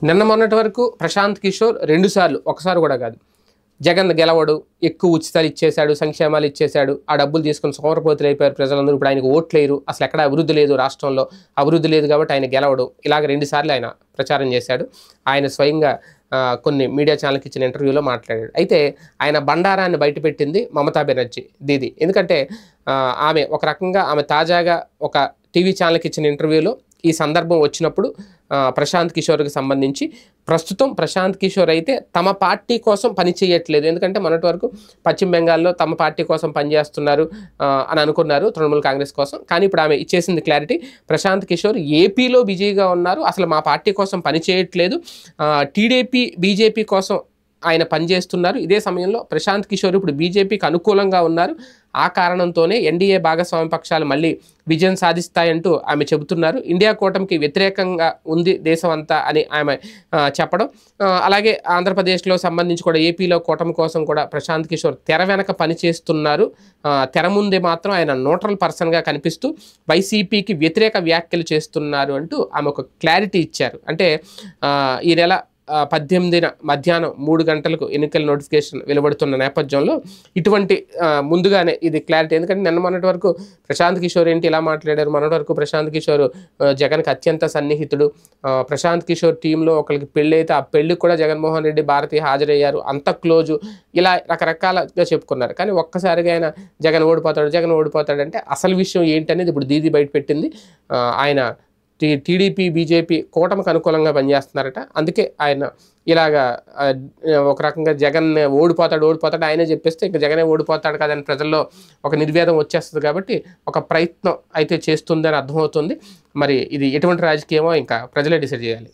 నిన్న మొన్నటి వరకు ప్రశాంత్ కిషోర్ 2 సార్లు, ఒకసారి కూడా కాదు, జగన్ గెలవడు, ఎక్కువ ఉచితాలు ఇచ్చేశాడు, సంక్షేమాలు ఇచ్చేశాడు, ఆ డబ్బులు తీసుకుని సోమరపోతులు అయిపోయారు ప్రజలందరూ, ఇప్పుడు ఆయనకు ఓట్లేరు, అసలు ఎక్కడ అభివృద్ధి లేదు, రాష్ట్రంలో అభివృద్ధి లేదు కాబట్టి ఆయన గెలవడు, ఇలాగ 2 సార్లు ఆయన ప్రచారం చేశాడు. ఆయన స్వయంగా కొన్ని మీడియా ఛానల్కి ఇచ్చిన ఇంటర్వ్యూలో మాట్లాడాడు. అయితే ఆయన బండారాన్ని బయటపెట్టింది మమతా బెనర్జీ దీది. ఎందుకంటే ఆమె ఒక రకంగా ఆమె తాజాగా ఒక టీవీ ఛానల్కి ఇచ్చిన ఇంటర్వ్యూలో ఈ సందర్భం వచ్చినప్పుడు ప్రశాంత్ కిషోర్కి సంబంధించి ప్రస్తుతం ప్రశాంత్ కిషోర్ అయితే తమ పార్టీ కోసం పని చేయట్లేదు, ఎందుకంటే మొన్నటి వరకు పశ్చిమ బెంగాల్లో తమ పార్టీ కోసం పనిచేస్తున్నారు అని అనుకున్నారు, తృణమూల్ కాంగ్రెస్ కోసం. కానీ ఇప్పుడు ఆమె ఇచ్చేసింది క్లారిటీ, ప్రశాంత్ కిషోర్ ఏపీలో బిజీగా ఉన్నారు, అసలు మా పార్టీ కోసం పని చేయట్లేదు, టీడీపీ బీజేపీ కోసం ఆయన పనిచేస్తున్నారు. ఇదే సమయంలో ప్రశాంత్ కిషోర్ ఇప్పుడు బీజేపీకి అనుకూలంగా ఉన్నారు, ఆ కారణంతోనే ఎన్డీఏ భాగస్వామ్య పక్షాలు మళ్ళీ విజయం సాధిస్తాయంటూ ఆమె చెబుతున్నారు. ఇండియా కూటమికి వ్యతిరేకంగా ఉంది దేశం అంతా అని ఆమె చెప్పడం. అలాగే ఆంధ్రప్రదేశ్లో సంబంధించి కూడా ఏపీలో కూటమి కోసం కూడా ప్రశాంత్ కిషోర్ తెర వెనక పనిచేస్తున్నారు, తెర ముందే మాత్రం ఆయన న్యూట్రల్ పర్సన్గా కనిపిస్తూ వైసీపీకి వ్యతిరేక వ్యాఖ్యలు చేస్తున్నారు అంటూ ఆమె ఒక క్లారిటీ ఇచ్చారు. అంటే ఈ నెల 18న మధ్యాహ్నం 3 గంటలకు ఎన్నికల నోటిఫికేషన్ వెలువడుతున్న నేపథ్యంలో ఇటువంటి ముందుగానే ఇది క్లారిటీ. ఎందుకంటే నిన్న మొన్నటి వరకు ప్రశాంత్ కిషోర్ ఏంటి ఇలా మాట్లాడారు, మొన్నటి వరకు ప్రశాంత్ కిషోర్ జగన్కి అత్యంత సన్నిహితుడు, ప్రశాంత్ కిషోర్ టీంలో ఒకరికి పెళ్ళి అయితే ఆ పెళ్ళికి కూడా జగన్మోహన్ రెడ్డి భారతి హాజరయ్యారు, అంత క్లోజు, ఇలా రకరకాలుగా చెప్పుకున్నారు. కానీ ఒక్కసారిగా ఆయన జగన్ ఓడిపోతాడు అంటే అసలు విషయం ఏంటనేది ఇప్పుడు దీది బయటపెట్టింది. ఆయన టీడీపీ బీజేపీ కూటమికి అనుకూలంగా పనిచేస్తున్నారట, అందుకే ఆయన ఇలాగా ఒక రకంగా జగన్ ఓడిపోతాడు ఆయనే చెప్పేస్తే ఇంకా జగనే ఓడిపోతాడు కదని ప్రజల్లో ఒక నిర్వేదం వచ్చేస్తుంది. కాబట్టి ఒక ప్రయత్నం అయితే చేస్తుందని అర్థమవుతుంది. మరి ఇది ఎటువంటి రాజకీయమో ఇంకా ప్రజలే డిసైడ్ చేయాలి.